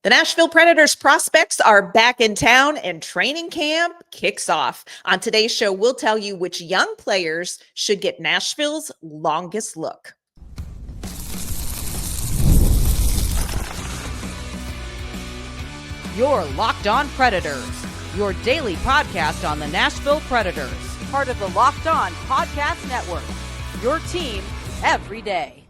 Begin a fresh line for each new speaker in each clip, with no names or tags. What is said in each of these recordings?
The Nashville Predators prospects are back in town and training camp kicks off. On today's show, we'll tell you which young players should get Nashville's longest look.
You're Locked On Predators, your daily podcast on the Nashville Predators, part of the Locked On Podcast Network, your team every day.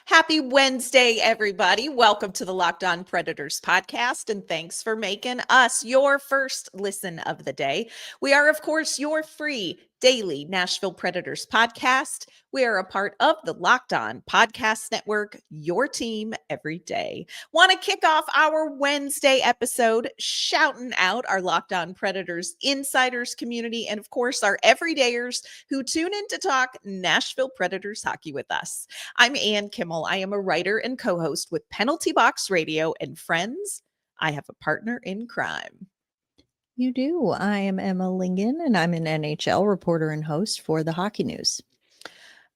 Happy Wednesday, everybody. Welcome to the Locked On Predators podcast, and thanks for making us your first listen of the day. We are, of course, your free daily Nashville Predators podcast. We are a part of the Locked On Podcast Network, your team every day. Want to kick off our Wednesday episode shouting out our Locked On Predators insiders community and, of course, our everydayers who tune in to talk Nashville Predators hockey with us. I'm Kimmel. I am a writer and co-host with Penalty Box Radio and friends. I have a partner in crime.
You do. I am Emma Lingan, and I'm an NHL reporter and host for the Hockey News.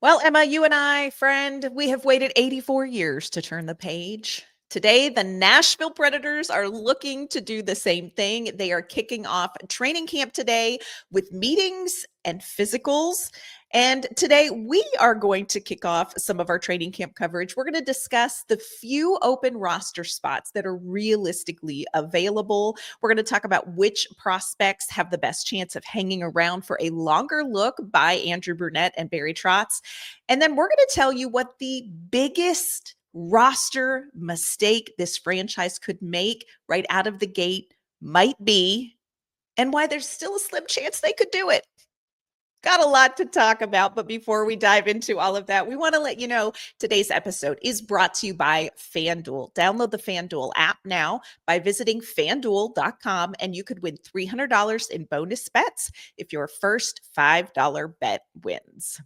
Well, Emma, you and I, friend, we have waited 84 years to turn the page. Today, the Nashville Predators are looking to do the same thing. They are kicking off training camp today with meetings and physicals. And today we are going to kick off some of our training camp coverage. We're going to discuss the few open roster spots that are realistically available. We're going to talk about which prospects have the best chance of hanging around for a longer look by Andrew Brunette and Barry Trotz. And then we're going to tell you what the biggest roster mistake this franchise could make right out of the gate might be, and why there's still a slim chance they could do it. Got a lot to talk about, but before we dive into all of that, we want to let you know today's episode is brought to you by FanDuel. Download the FanDuel app now by visiting FanDuel.com, and you could win $300 in bonus bets if your first $5 bet wins.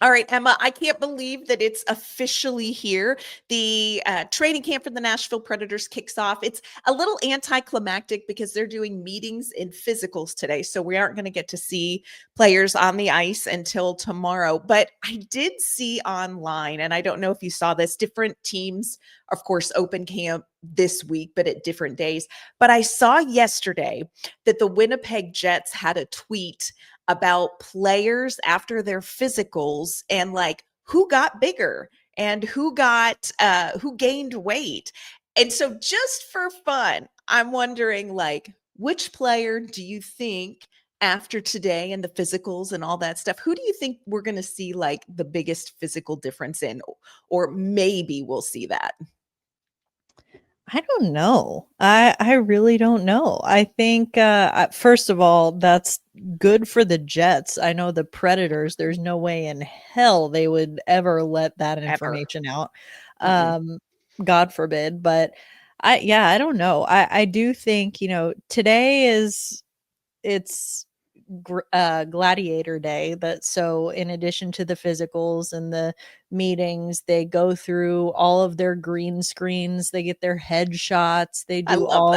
All right, Emma, I can't believe that it's officially here. The training camp for the Nashville Predators kicks off. It's a little anticlimactic because they're doing meetings and physicals today, so we aren't going to get to see players on the ice until tomorrow. But I did see online, and I don't know if you saw this, different teams, of course, open camp this week, but at different days. But I saw yesterday that the Winnipeg Jets had a tweet about players after their physicals and like who got bigger and who gained weight. And so just for fun, I'm wondering, like, which player do you think after today and the physicals and all that stuff, who do you think we're going to see like the biggest physical difference in, or maybe we'll see that?
I don't know. I really don't know. I think, first of all, that's good for the Jets. I know the Predators, there's no way in hell they would ever let that information out. God forbid. But I don't know. I do think, today it's Gladiator Day, but so in addition to the physicals and the meetings, they go through all of their green screens, they get their headshots, they do all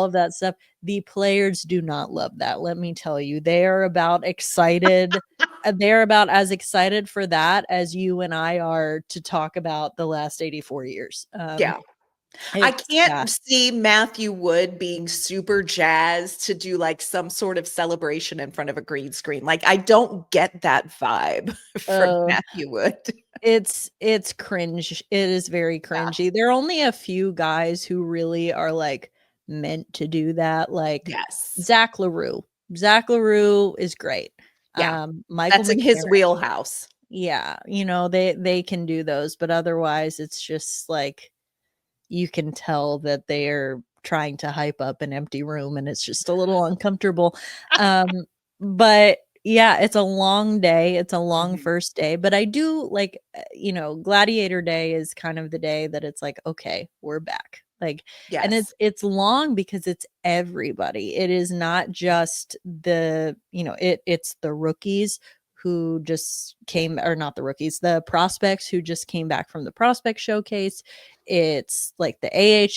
of that stuff. The players do not love that, let me tell you. They are about excited. They're about as excited for that as you and I are to talk about the last 84 years.
I can't see Matthew Wood being super jazzed to do like some sort of celebration in front of a green screen. Like, I don't get that vibe from Matthew Wood.
It's cringe. It is very cringy. Yeah. There are only a few guys who really are like meant to do that. Like Zach LaRue. Zach LaRue is great.
Yeah.
Michael
That's in his wheelhouse.
Yeah. They can do those, but otherwise it's just like, you can tell that they're trying to hype up an empty room and it's just a little uncomfortable. But yeah, it's a long day. It's a long first day, but I do like, Gladiator Day is kind of the day that it's like, okay, we're back. Like, and it's long because it's everybody. It is not just it's the rookies who just came, or not the rookies, the prospects who just came back from the prospect showcase. It's like the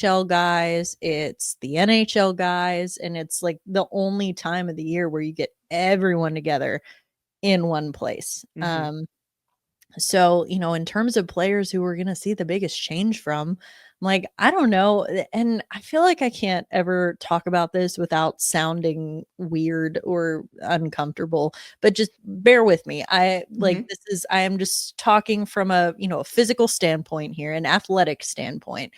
AHL guys, it's the NHL guys, and it's like the only time of the year where you get everyone together in one place. So, in terms of players who we're going to see the biggest change from, like, I don't know. And I feel like I can't ever talk about this without sounding weird or uncomfortable, but just bear with me.
Mhm.
I am just talking from a physical standpoint here, an athletic standpoint.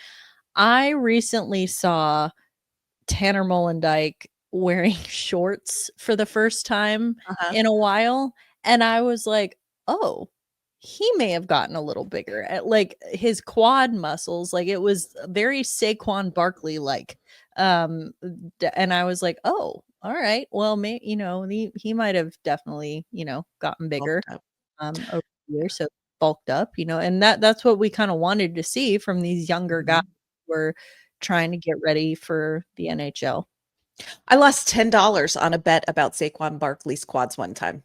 I recently saw Tanner Molendyke wearing shorts for the first time
Uh-huh.
in a while, and I was like, "Oh, he may have gotten a little bigger." Like, his quad muscles, like, it was very Saquon Barkley-like, and I was like, "Oh, alright, well, he might have definitely, gotten bigger."
Bulked up.
Over the years, so bulked up, and that's what we kinda wanted to see from these younger guys
Mhm.
who were trying to get ready for the NHL.
I lost $10 on a bet about Saquon Barkley's quads one time.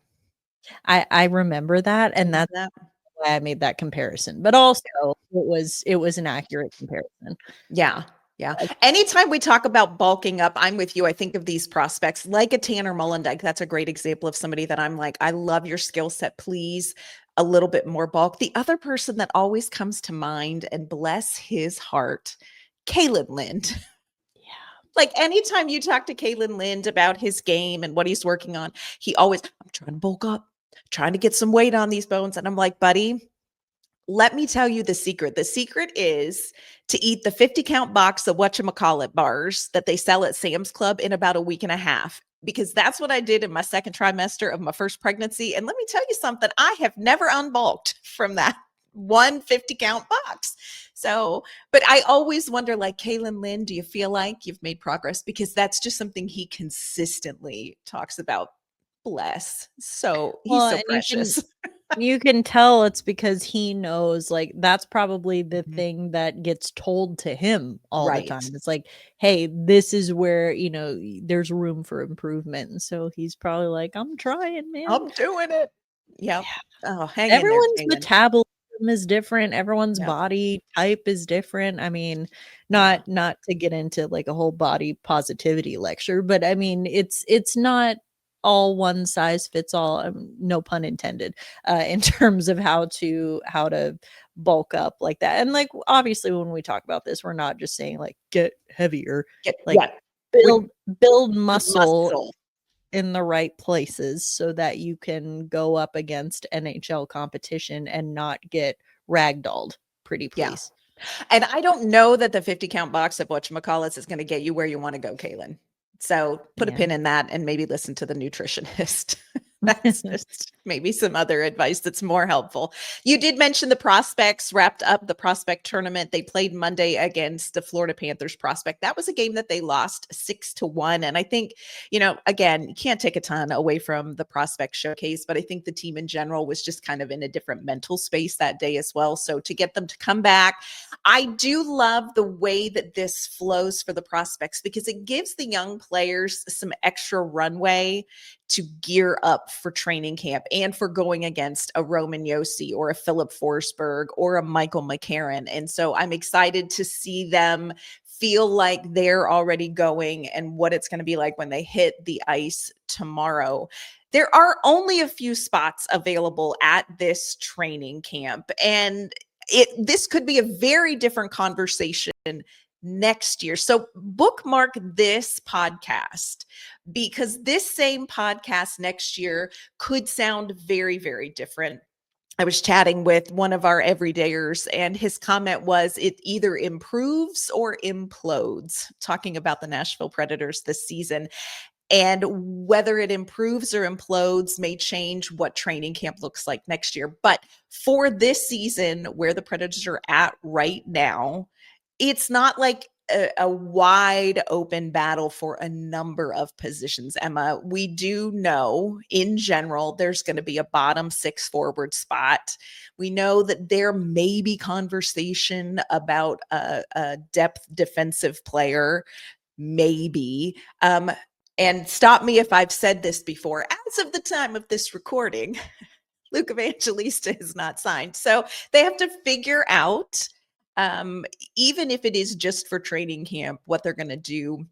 I remember that, and
Remember
that's
that?
why I made that comparison, but also it was an accurate comparison.
Yeah. Yeah.
Like,
Anytime we talk about bulking up, I'm with you. I think of these prospects like a Tanner Molendyke. That's a great example of somebody that I'm like, I love your skill set. Please, a little bit more bulk. The other person that always comes to mind, and bless his heart, Kalen Lind.
yeah.
Like anytime you talk to Kalen Lind about his game and what he's working on, he always, I'm trying to bulk up, trying to get some weight on these bones. And I'm like, buddy, let me tell you the secret. The secret is to eat the 50 count box of whatchamacallit bars that they sell at Sam's Club in about a week and a half. Because that's what I did in my second trimester of my first pregnancy. And let me tell you something, I have never unbulked from that 150 count box. So, but I always wonder, like, Kalen Lynn, do you feel like you've made progress? Because that's just something he consistently talks about. Bless. So he's
Well,
so
and you can
precious.
you can tell it's because he knows, like, that's probably the
Mhm.
thing that gets told to him all the
Right.
time. It's like, "Hey, this is where, there's room for improvement," and so he's probably like, "I'm trying, man."
I'm doing it. Yep. Oh, hang in there,
Everyone's
Kaylin.
metabolism is different, everyone's
Yep.
body type is different. I mean,
Yeah.
not to get into, like, a whole body positivity lecture, but, I mean, it's not all one size fits all, no pun intended, in terms of how to bulk up like that, and, like, obviously, when we talk about this, we're not just saying, like, "Get heavier,"
Get
like,
yeah. With
build
the
muscle
muscle.
in the right places so that you can go up against NHL competition and not get ragdolled, pretty
Yeah.
please.
And I don't know that the 50 count box of whatchamacallits is gonna get you where you wanna go, Kaylin. So put a
Yeah.
pin in that and maybe listen to the nutritionist. That's just maybe some other advice that's more helpful. You did mention the prospects wrapped up the prospect tournament. They played Monday against the Florida Panthers prospect. That was a game that they lost 6-1. And I think, again, you can't take a ton away from the prospect showcase, but I think the team in general was just kind of in a different mental space that day as well. So to get them to come back, I do love the way that this flows for the prospects because it gives the young players some extra runway to gear up for training camp and for going against a Roman Yossi or a Philip Forsberg or a Michael McCarron. And so I'm excited to see them feel like they're already going and what it's going to be like when they hit the ice tomorrow. There are only a few spots available at this training camp, and this could be a very different conversation next year. So bookmark this podcast because this same podcast next year could sound very, very different. I was chatting with one of our everydayers, and his comment was it either improves or implodes, talking about the Nashville Predators this season. And whether it improves or implodes may change what training camp looks like next year. But for this season, where the Predators are at right now, it's not like a wide open battle for a number of positions, Emma. We do know in general there's going to be a bottom six forward spot. We know that there may be conversation about a depth defensive player, maybe. And stop me if I've said this before. As of the time of this recording, Luke Evangelista is not signed. So they have to figure out, um, even if it is just for training camp, what they're going to do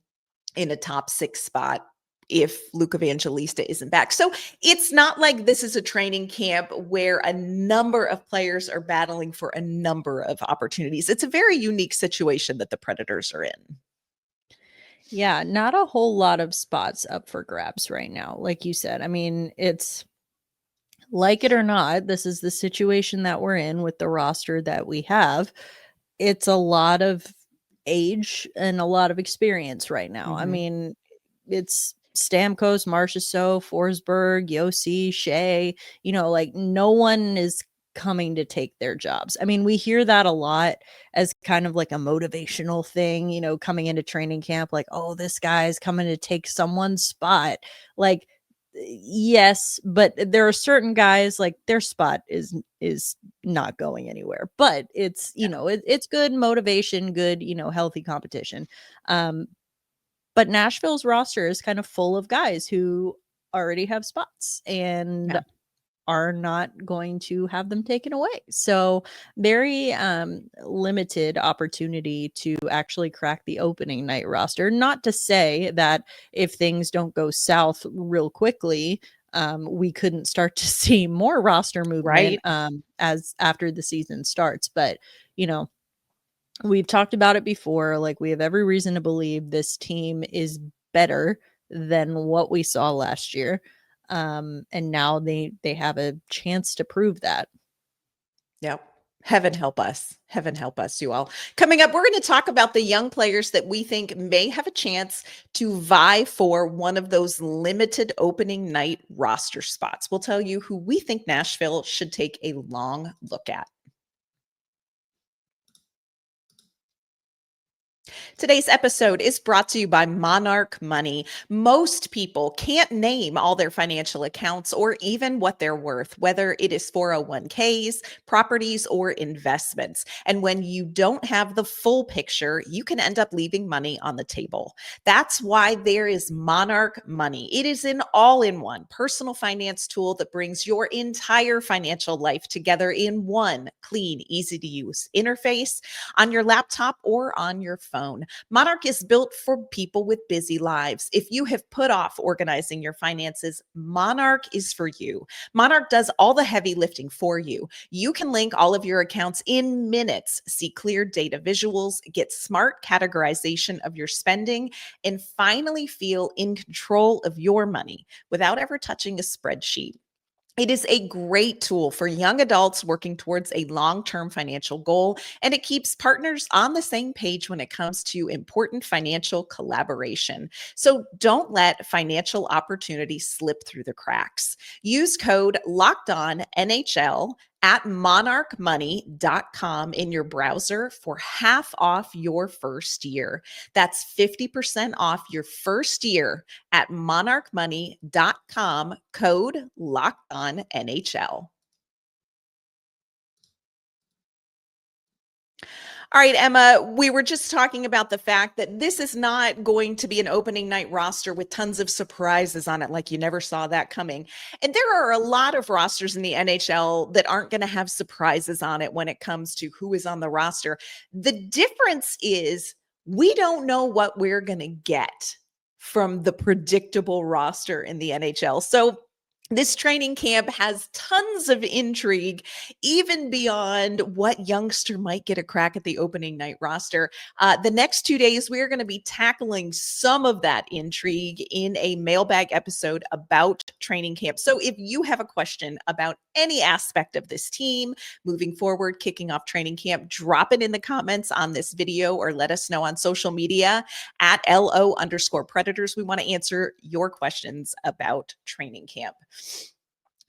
in a top six spot. if Luke Evangelista isn't back. So it's not like this is a training camp where a number of players are battling for a number of opportunities. It's a very unique situation that the Predators are in.
Yeah, not a whole lot of spots up for grabs right now. Like you said, I mean, it's like it or not, this is the situation that we're in with the roster that we have. It's a lot of age and a lot of experience right now. I mean, it's Stamkos, Marchessault, Forsberg, Yossi, Shea, like no one is coming to take their jobs. I mean, we hear that a lot as kind of like a motivational thing, coming into training camp, like, oh, this guy's coming to take someone's spot. Like, yes, but there are certain guys like their spot is not going anywhere. But it's, it's good motivation, good, healthy competition. But Nashville's roster is kind of full of guys who already have spots and are not going to have them taken away. So very limited opportunity to actually crack the opening night roster. Not to say that if things don't go south real quickly, we couldn't start to see more roster movement as after the season starts. But, we've talked about it before. Like, we have every reason to believe this team is better than what we saw last year. And now they have a chance to prove that.
Yep. Heaven help us. Heaven help us, you all. Coming up, we're going to talk about the young players that we think may have a chance to vie for one of those limited opening night roster spots. We'll tell you who we think Nashville should take a long look at. Today's episode is brought to you by Monarch Money. Most people can't name all their financial accounts or even what they're worth, whether it is 401ks, properties, or investments. And when you don't have the full picture, you can end up leaving money on the table. That's why there is Monarch Money. It is an all-in-one personal finance tool that brings your entire financial life together in one clean, easy-to-use interface on your laptop or on your phone. Monarch is built for people with busy lives. If you have put off organizing your finances, Monarch is for you. Monarch does all the heavy lifting for you. You can link all of your accounts in minutes, see clear data visuals, get smart categorization of your spending, and finally feel in control of your money without ever touching a spreadsheet. It is a great tool for young adults working towards a long-term financial goal, and it keeps partners on the same page when it comes to important financial collaboration. So don't let financial opportunities slip through the cracks. Use code LOCKEDONNHL at monarchmoney.com in your browser for half off your first year. That's 50% off your first year at monarchmoney.com, code LOCKEDONNHL. All right, Emma, we were just talking about the fact that this is not going to be an opening night roster with tons of surprises on it, like you never saw that coming. And there are a lot of rosters in the NHL that aren't going to have surprises on it when it comes to who is on the roster. The difference is we don't know what we're going to get from the predictable roster in the NHL. So this training camp has tons of intrigue, even beyond what youngster might get a crack at the opening night roster. The next 2 days, we're going to be tackling some of that intrigue in a mailbag episode about training camp. So if you have a question about any aspect of this team moving forward, kicking off training camp, drop it in the comments on this video or let us know on social media at LO_Predators. We want to answer your questions about training camp.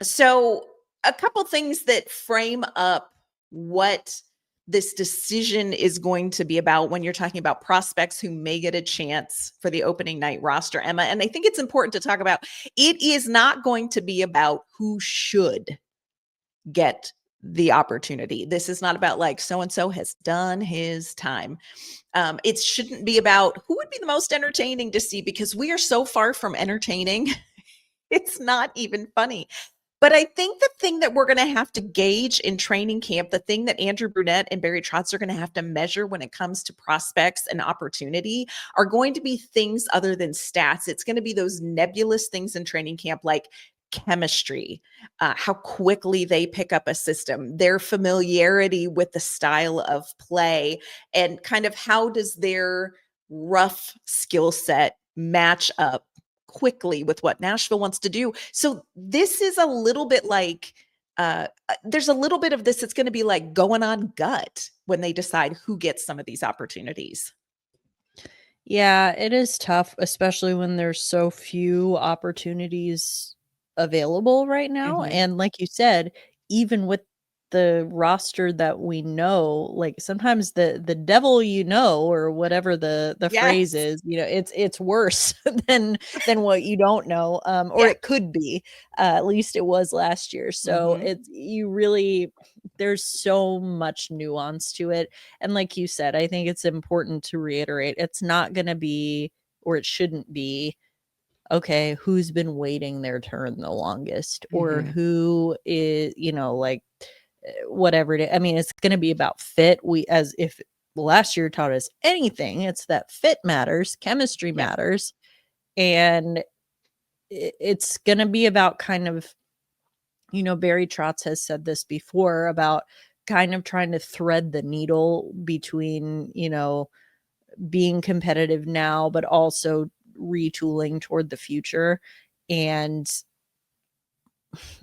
So a couple things that frame up what this decision is going to be about when you're talking about prospects who may get a chance for the opening night roster, Emma. And I think it's important to talk about, it is not going to be about who should get the opportunity. This is not about like so-and-so has done his time. It shouldn't be about who would be the most entertaining to see, because we are so far from entertaining. It's not even funny. But I think the thing that we're going to have to gauge in training camp, the thing that Andrew Brunette and Barry Trotz are going to have to measure when it comes to prospects and opportunity are going to be things other than stats. It's going to be those nebulous things in training camp like chemistry, how quickly they pick up a system, their familiarity with the style of play, and kind of how does their rough skill set match up quickly with what Nashville wants to do. So this is a little bit like there's a little bit of this. It's going to be like going on gut when they decide who gets some of these opportunities.
Yeah, it is tough, especially when there's so few opportunities available right now.
Mhm.
And like you said, even with the roster that we know, like sometimes the devil or whatever the phrase
Yes.
is, it's worse than what you don't know. Or
Yeah.
it could be. At least it was last year. So
Mhm.
it's you really there's so much nuance to it. And like you said, I think it's important to reiterate, it's not going to be, or it shouldn't be, okay, who's been waiting their turn the longest, or
Mhm.
who is, whatever it is. I mean, it's going to be about fit. As if last year taught us anything, it's that fit matters, chemistry
Yep.
matters. And it's going to be about kind of, Barry Trotz has said this before about kind of trying to thread the needle between, being competitive now, but also retooling toward the future. And,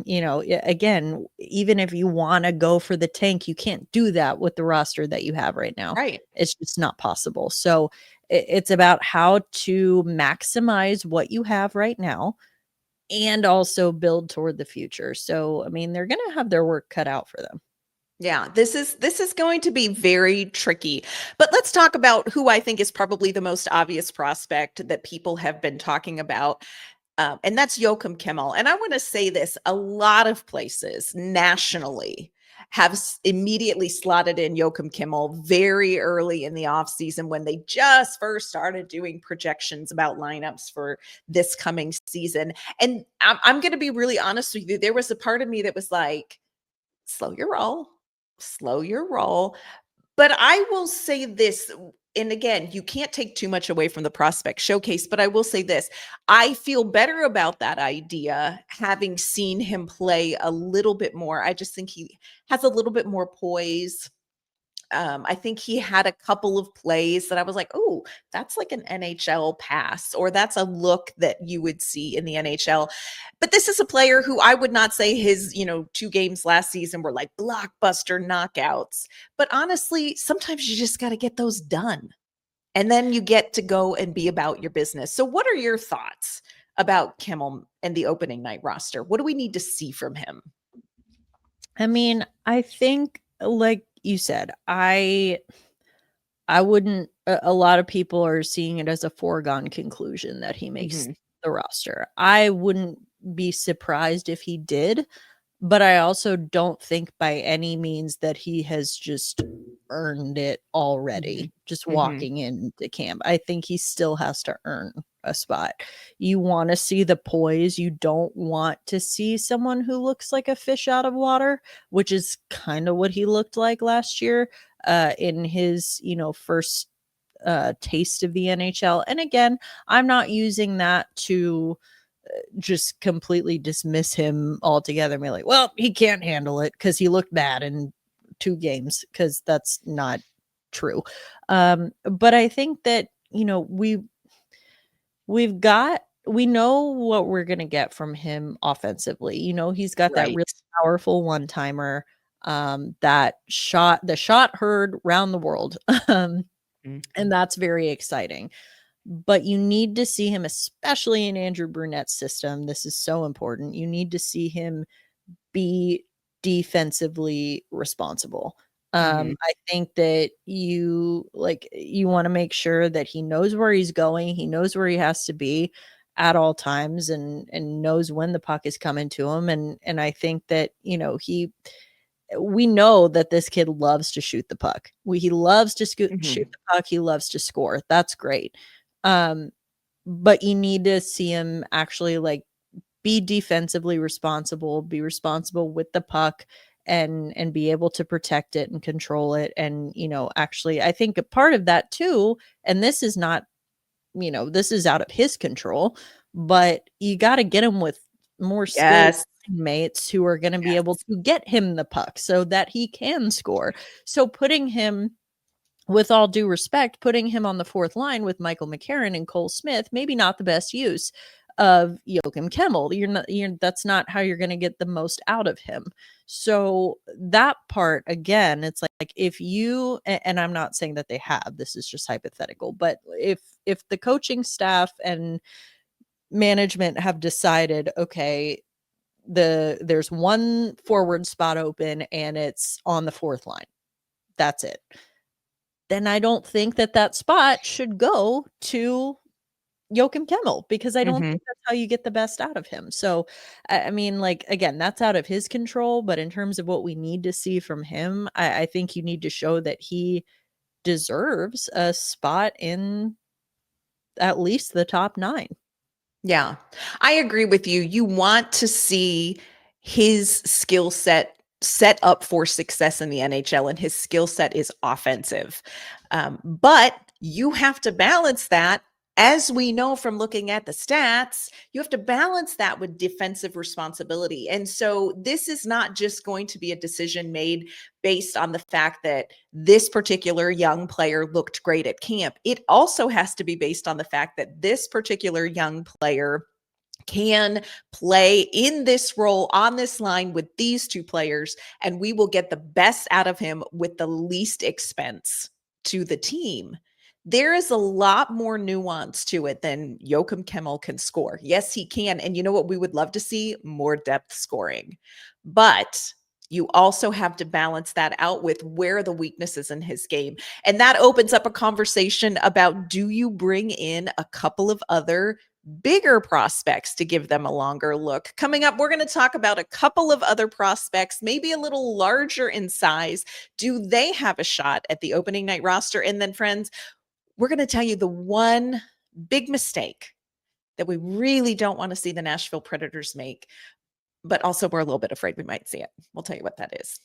again, even if you want to go for the tank, you can't do that with the roster that you have right now.
Right.
It's just not possible. So it's about how to maximize what you have right now and also build toward the future. So, I mean, they're going to have their work cut out for them.
Yeah, this is going to be very tricky. But let's talk about who I think is probably the most obvious prospect that people have been talking about. And that's Jokaim Kimmel. And I want to say this, a lot of places nationally have immediately slotted in Jokaim Kimmel very early in the offseason when they just first started doing projections about lineups for this coming season. And I'm going to be really honest with you. There was a part of me that was like, slow your roll, slow your roll. But I will say this, and again, you can't take too much away from the prospect showcase, but I will say this. I feel better about that idea having seen him play a little bit more. I just think he has a little bit more poise. I think he had a couple of plays that I was like, oh, that's like an NHL pass, or that's a look that you would see in the NHL. But this is a player who I would not say his, 2 games last season were like blockbuster knockouts. But honestly, sometimes you just got to get those done. And then you get to go and be about your business. So, what are your thoughts about Kimmel and the opening night roster? What do we need to see from him?
I mean, I think like you said, I wouldn't a lot of people are seeing it as a foregone conclusion that he makes
Mhm.
the roster. I wouldn't be surprised if he did, but I also don't think by any means that he has just earned it already,
Mhm.
just
Mhm.
walking into camp. I think he still has to earn a spot. You want to see the poise. You don't want to see someone who looks like a fish out of water, which is kind of what he looked like last year in his, first taste of the NHL. And again, I'm not using that to just completely dismiss him altogether and be like, well, he can't handle it because he looked bad in 2 games, because that's not true. But I think that, we know what we're gonna get from him offensively. He's got that
Right.
really powerful one-timer, the shot heard round the world. And
Mhm.
that's very exciting. But you need to see him, especially in Andrew Brunette's system. This is so important. You need to see him be defensively responsible.
Mhm.
I think that you want to make sure that he knows where he's going, he knows where he has to be at all times, and knows when the puck is coming to him. And I think that we know that this kid loves to shoot the puck. He loves to shoot
Mhm.
the puck. He loves to score. That's great. Um, but you need to see him actually like be defensively responsible, be responsible with the puck, and be able to protect it and control it. And, actually, I think a part of that too, and this is not, this is out of his control, but you got to get him with more skilled
Yes.
mates who are going to be able
Yes.
to get him the puck so that he can score. So putting him, with all due respect, putting him on the fourth line with Michael McCarron and Cole Smith, maybe not the best use of Jokaim Kemmel. That's not how you're going to get the most out of him. So that part, again, it's like if you, and I'm not saying that they have, this is just hypothetical, but if the coaching staff and management have decided, okay, there's one forward spot open and it's on the fourth line, that's it, then I don't think that spot should go to Joakim Kemmel, because I don't
Mhm.
think that's how you get the best out of him. So, I mean, like, again, that's out of his control. But in terms of what we need to see from him, I think you need to show that he deserves a spot in at least the top 9.
Yeah, I agree with you. You want to see his skill set up for success in the NHL, and his skill set is offensive. But you have to balance that. As we know from looking at the stats, you have to balance that with defensive responsibility. And so this is not just going to be a decision made based on the fact that this particular young player looked great at camp. It also has to be based on the fact that this particular young player can play in this role on this line with these two players, and we will get the best out of him with the least expense to the team. There is a lot more nuance to it than Joakim Kemmel can score. Yes, he can. And you know what we would love to see? More depth scoring. But you also have to balance that out with where are the weaknesses in his game. And that opens up a conversation about, do you bring in a couple of other bigger prospects to give them a longer look? Coming up, we're going to talk about a couple of other prospects, maybe a little larger in size. Do they have a shot at the opening night roster? And then, friends, we're going to tell you the one big mistake that we really don't want to see the Nashville Predators make, but also we're a little bit afraid we might see it. We'll tell you what that is.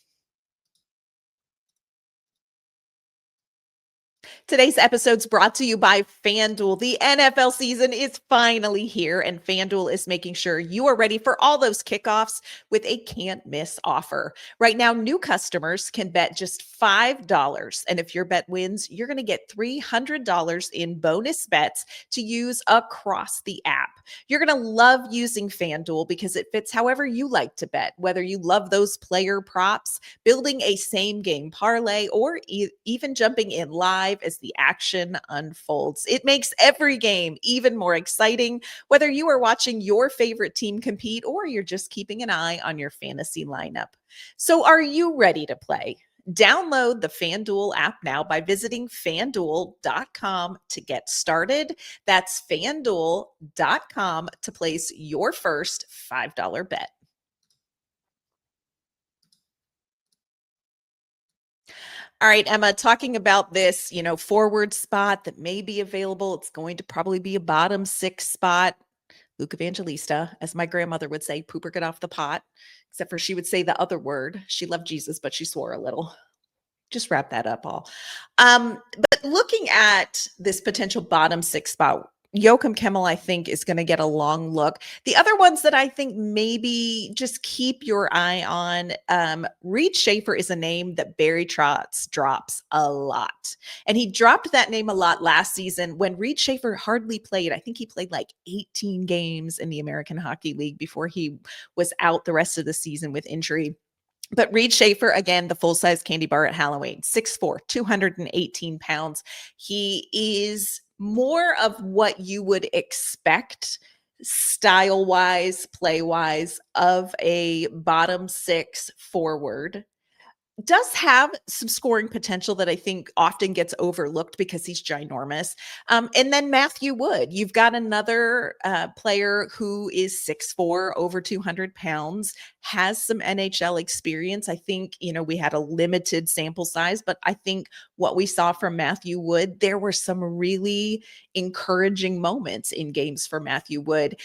Today's episode's brought to you by FanDuel. The NFL season is finally here, and FanDuel is making sure you are ready for all those kickoffs with a can't miss offer. Right now, new customers can bet just $5. And if your bet wins, you're going to get $300 in bonus bets to use across the app. You're going to love using FanDuel because it fits however you like to bet, whether you love those player props, building a same game parlay, or even jumping in live as the action unfolds. It makes every game even more exciting, whether you are watching your favorite team compete or you're just keeping an eye on your fantasy lineup. So are you ready to play? Download the FanDuel app now by visiting fanduel.com to get started. That's fanduel.com to place your first $5 bet. All right, Emma, talking about this, forward spot that may be available. It's going to probably be a bottom 6 spot. Luke Evangelista, as my grandmother would say, poop or get off the pot, except for she would say the other word. She loved Jesus, but she swore a little. Just wrap that up all. But looking at this potential bottom 6 spot, Jokaim Kemmel, I think, is going to get a long look. The other ones that I think maybe just keep your eye on, Reed Schaefer is a name that Barry Trotz drops a lot. And he dropped that name a lot last season when Reed Schaefer hardly played. I think he played like 18 games in the American Hockey League before he was out the rest of the season with injury. But Reed Schaefer, again, the full-size candy bar at Halloween, 6'4", 218 pounds. He is more of what you would expect style-wise, play-wise, of a bottom 6 forward. Does have some scoring potential that I think often gets overlooked because he's ginormous. And then Matthew Wood, you've got another player who is 6'4", over 200 pounds, has some NHL experience. I think, we had a limited sample size, but I think what we saw from Matthew Wood, there were some really encouraging moments in games for Matthew Wood.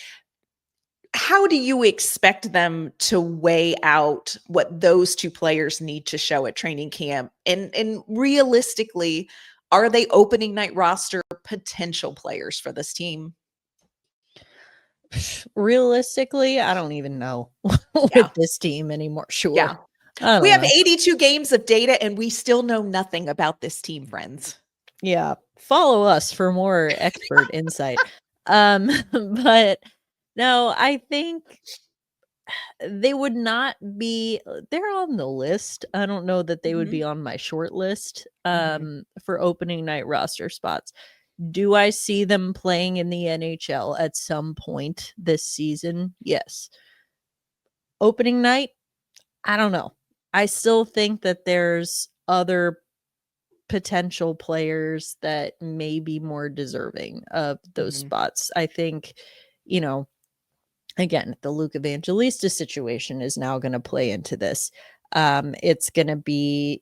how do you expect them to weigh out what those two players need to show at training camp? And realistically, are they opening night roster potential players for this team?
Realistically, I don't even know
Yeah.
with this team anymore. Sure.
Yeah.
I
We
don't
have
know.
82 games of data and we still know nothing about this team, friends.
Yeah. Follow us for more expert insight. But no, I think they would not be they're on the list. I don't know that they would be
Mhm.
on my short list
Mhm.
for opening night roster spots. Do I see them playing in the NHL at some point this season? Yes. Opening night, I don't know. I still think that there's other potential players that may be more deserving of those
Mhm.
spots. I think, you know, again, the Luke Evangelista situation is now going to play into this. It's going to be,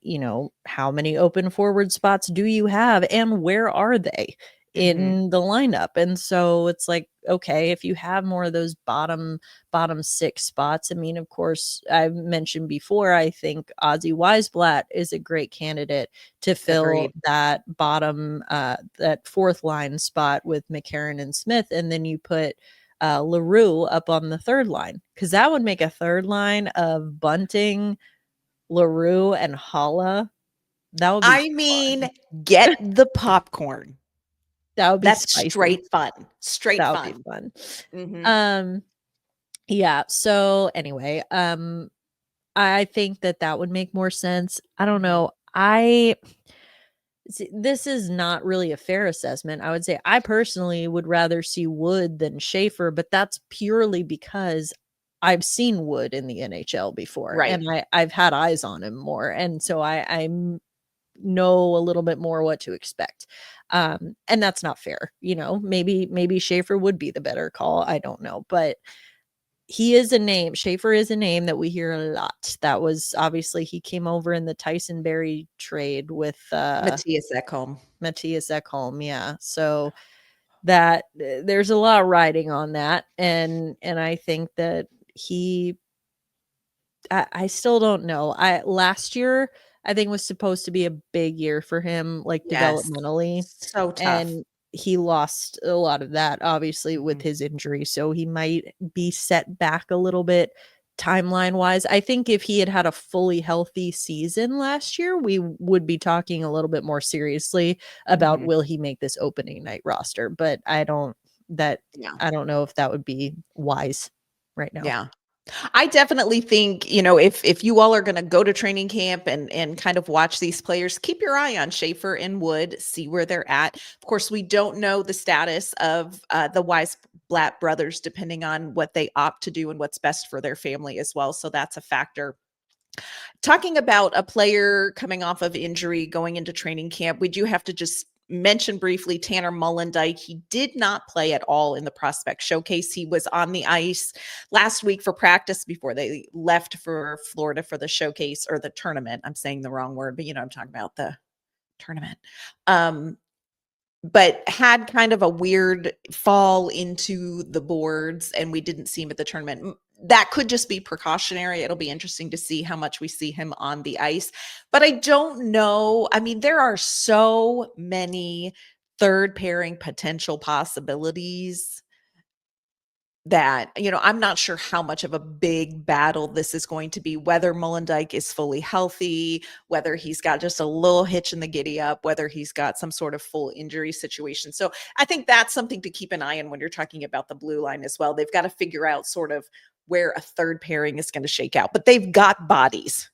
how many open forward spots do you have and where are they
Mhm.
in the lineup? And so it's like, okay, if you have more of those bottom six spots, I mean, of course, I've mentioned before, I think Ozzy Weisblatt is a great candidate to fill
Agreed.
that that fourth line spot with McCarron and Smith. And then you put LaRue up on the third line, because that would make a third line of Bunting, LaRue, and Holla. That would be
I mean,
fun.
get the popcorn.
That would be
That's
spicy.
straight fun. Straight
That would be
fun.
fun.
Mhm.
Um, yeah. So anyway, I think that that would make more sense. I don't
Mhm.
know. This is not really a fair assessment. I would say I personally would rather see Wood than Schaefer, but that's purely because I've seen Wood in the NHL before
Right.
and I've had eyes on him more. And so know a little bit more what to expect. And that's not fair. Maybe Schaefer would be the better call. I don't know. But he is a name. Schaefer is a name that we hear a lot. That was obviously he came over in the Tyson Berry trade with
Matthias Ekholm.
Matthias Ekholm, yeah. So that there's a lot riding on that, and I think that I still don't know. I last year I think was supposed to be a big year for him, like
Yes.
developmentally,
So tough.
and he lost a lot of that obviously with
Mhm.
his injury. So he might be set back a little bit timeline wise. I think if he had had a fully healthy season last year, we would be talking a little bit more seriously about
Mhm.
will he make this opening night roster. But
Yeah.
I don't know if that would be wise right now.
Yeah. I definitely think, if you all are going to go to training camp and kind of watch these players, keep your eye on Schaefer and Wood, see where they're at. Of course, we don't know the status of the Weisblatt brothers, depending on what they opt to do and what's best for their family as well. So that's a factor. Talking about a player coming off of injury going into training camp, we do have to just mention briefly Tanner Mullendijk. He did not play at all in the prospect showcase. He was on the ice last week for practice before they left for Florida for the showcase or the tournament. I'm saying the wrong word, but I'm talking about the tournament. But had kind of a weird fall into the boards and we didn't see him at the tournament. That could just be precautionary. It'll be interesting to see how much we see him on the ice. But I don't know. I mean, there are so many third pairing potential possibilities that, I'm not sure how much of a big battle this is going to be, whether Mullendijk is fully healthy, whether he's got just a little hitch in the giddy up, whether he's got some sort of full injury situation. So I think that's something to keep an eye on when you're talking about the blue line as well. They've got to figure out sort of where a third pairing is going to shake out, but they've got bodies,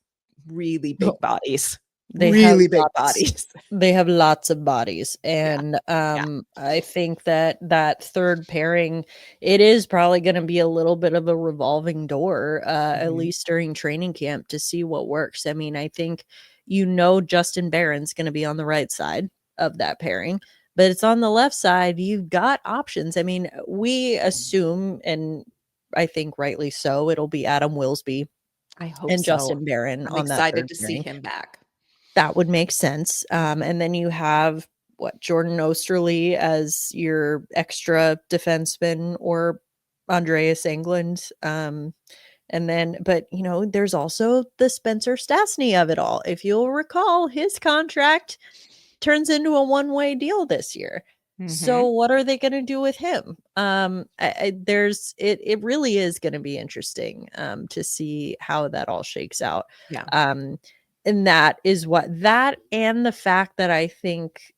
really big bodies,
They have
really big
lots
bodies.
they have lots of bodies,
Yeah.
and,
Yeah.
I think that that third pairing, it is probably gonna be a little bit of a revolving door, at
Mhm.
least during training camp to see what works. I mean, I think Justin Barron's gonna be on the right side of that pairing, but it's on the left side, you've got options. I mean, we assume, and I think rightly so, it'll be Adam Wilsby
I hope
and
so.
Justin Barron
I'm
on that
excited
third
to see
pairing.
him back.
That would make sense. And then you have Jordan Osterley as your extra defenseman, or Andreas Englund. And then, but there's also the Spencer Stastny of it all. If you'll recall, his contract turns into a one-way deal this year. So what are they going to do with him? It really is going to be interesting to see how that all shakes out.
Yeah.
And that and the fact that I think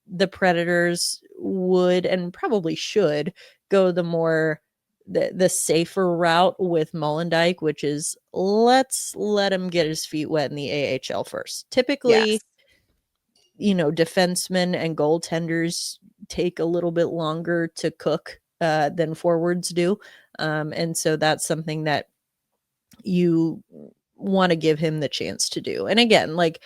the Predators would and probably should go the safer route with Molendyke, which is let's let him get his feet wet in the AHL first. Typically, defensemen and goaltenders take a little bit longer to cook than forwards do. And so that's something that you want to give him the chance to do. And again, like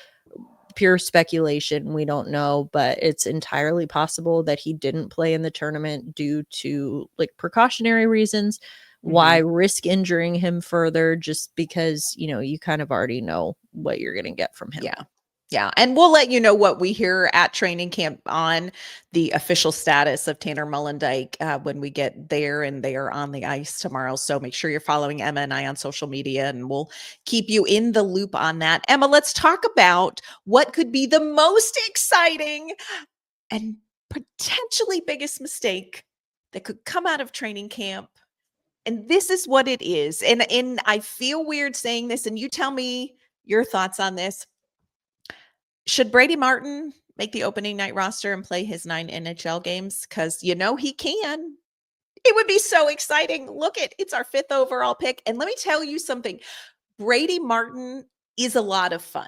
pure speculation, we don't know, but it's entirely possible that he didn't play in the tournament due to like precautionary reasons. Why risk injuring him further just because, you kind of already know what you're going to get from him.
Yeah. Yeah. And we'll let you know what we hear at training camp on the official status of Tanner Molendyke when we get there, and they are on the ice tomorrow. So make sure you're following Emma and I on social media, and we'll keep you in the loop on that. Emma, let's talk about what could be the most exciting and potentially biggest mistake that could come out of training camp. And this is what it is. And I feel weird saying this, and you tell me your thoughts on this. Should Brady Martin make the opening night roster and play his 9 NHL games? Because he can. It would be so exciting. Look, it's our 5th overall pick. And let me tell you something. Brady Martin is a lot of fun.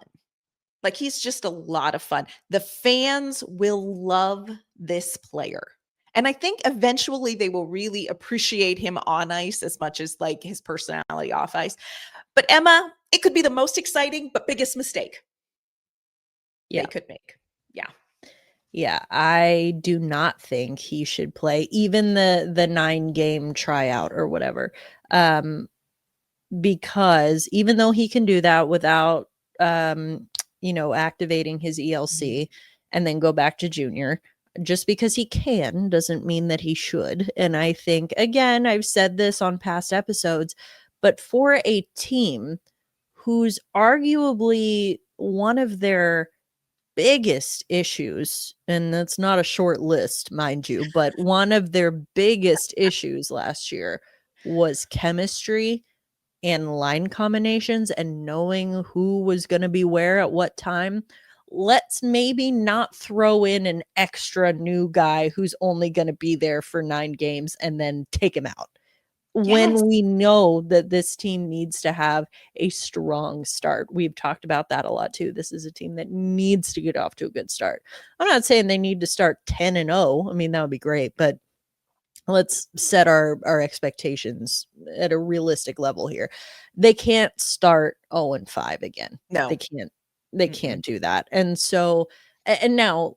Like, he's just a lot of fun. The fans will love this player. And I think eventually they will really appreciate him on ice as much as like his personality off ice. But Emma, it could be the most exciting but biggest mistake they could make. Yeah.
Yeah, I do not think he should play even the 9-game tryout or whatever. Because even though he can do that without activating his ELC and then go back to junior, just because he can doesn't mean that he should. And I think, again, I've said this on past episodes, but for a team who's arguably one of their biggest issues, and that's not a short list, mind you, but one of their biggest issues last year was chemistry and line combinations and knowing who was going to be where at what time. Let's maybe not throw in an extra new guy who's only going to be there for 9 games and then take him out. When we know that this team needs to have a strong start. We've talked about that a lot too. This is a team that needs to get off to a good start. I'm not saying they need to start 10-0. I mean, that would be great, but let's set our expectations at a realistic level here. They can't start 0-5 again.
No.
They can't do that. And so, and now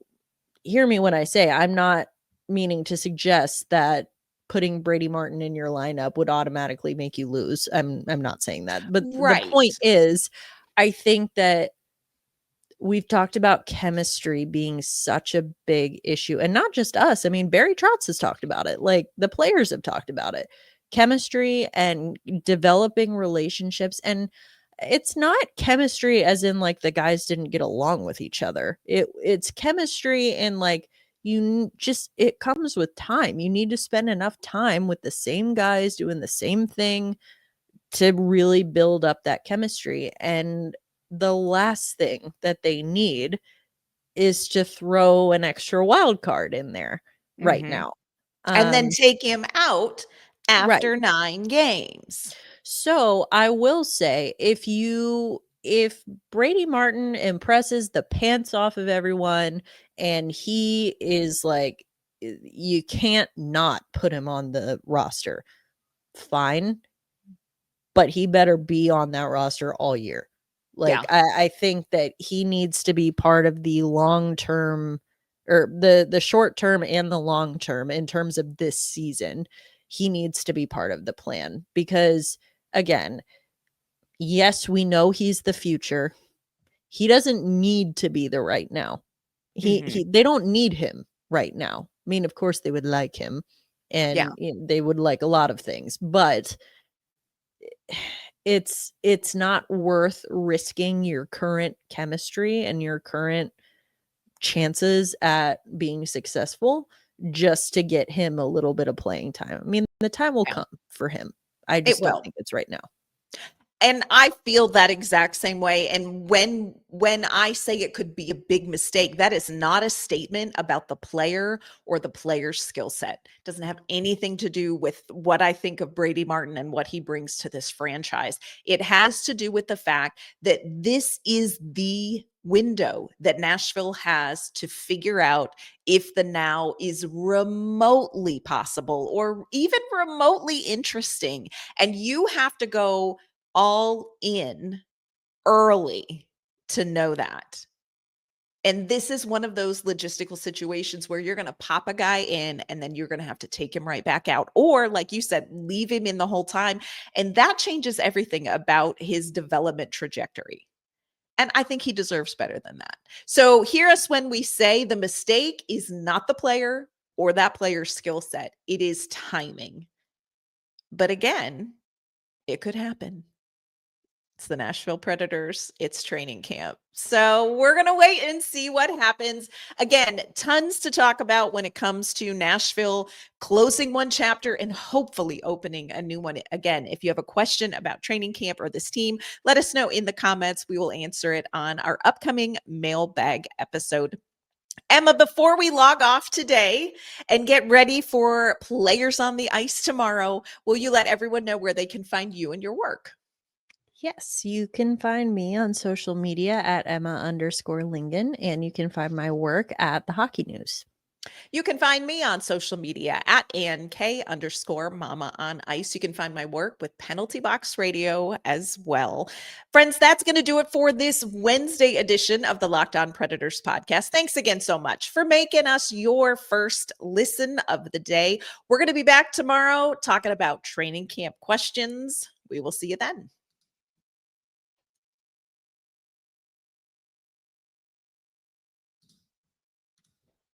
hear me when I say I'm not meaning to suggest that putting Brady Martin in your lineup would automatically make you lose. I'm not saying that. But the point is, I think that we've talked about chemistry being such a big issue, and not just us. I mean, Barry Trotz has talked about it. Like, the players have talked about it. Chemistry and developing relationships. And it's not chemistry as in like the guys didn't get along with each other. It's chemistry and like it comes with time. You need to spend enough time with the same guys doing the same thing to really build up that chemistry. And the last thing that they need is to throw an extra wild card in there right now.
And then take him out after 9 games.
So I will say, if Brady Martin impresses the pants off of everyone and he is like, you can't not put him on the roster, fine, but he better be on that roster all year. Like, I think that he needs to be part of the long-term, or the short-term and the long-term in terms of this season. He needs to be part of the plan because, again, yes, we know he's the future. He doesn't need to be there right now. They don't need him right now. I mean, of course they would like him, and they would like a lot of things, but it's not worth risking your current chemistry and your current chances at being successful just to get him a little bit of playing time. I mean, the time will come for him. I just don't think it's right now.
And I feel that exact same way. And when I say it could be a big mistake, that is not a statement about the player or the player's skill set. It doesn't have anything to do with what I think of Brady Martin and what he brings to this franchise. It has to do with the fact that this is the window that Nashville has to figure out if the now is remotely possible or even remotely interesting. And you have to go all in early to know that. And this is one of those logistical situations where you're going to pop a guy in and then you're going to have to take him right back out. Or, like you said, leave him in the whole time. And that changes everything about his development trajectory. And I think he deserves better than that. So hear us when we say the mistake is not the player or that player's skill set. It is timing. But again, it could happen. It's the Nashville Predators. It's training camp. So we're going to wait and see what happens. Again, tons to talk about when it comes to Nashville closing one chapter and hopefully opening a new one. Again, if you have a question about training camp or this team, let us know in the comments. We will answer it on our upcoming mailbag episode. Emma, before we log off today and get ready for players on the ice tomorrow, will you let everyone know where they can find you and your work?
Yes, you can find me on social media at Emma_Lingan, and you can find my work at the Hockey News.
You can find me on social media at AnnK_Mama on Ice. You can find my work with Penalty Box Radio as well. Friends, that's going to do it for this Wednesday edition of the Locked On Predators podcast. Thanks again so much for making us your first listen of the day. We're going to be back tomorrow talking about training camp questions. We will see you then.